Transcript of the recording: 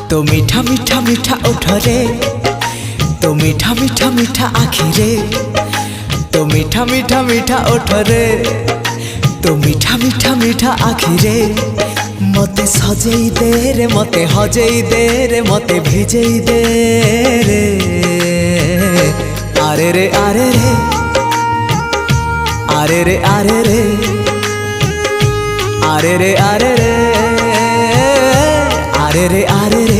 तो मीठा मीठा मीठा ओठ रे, तो मीठा मीठा मीठा आँखी रे, तो मीठा मीठा मीठा ओठ रे, तो मीठा मीठा मीठा आँखी रे। मते सजेई दे रे, मते हजेई दे रे, मते भिजेई दे रे। आरे रे आरे रे, आरे रे आरे रे, आरे रे आरे रे, आरे रे आरे रे।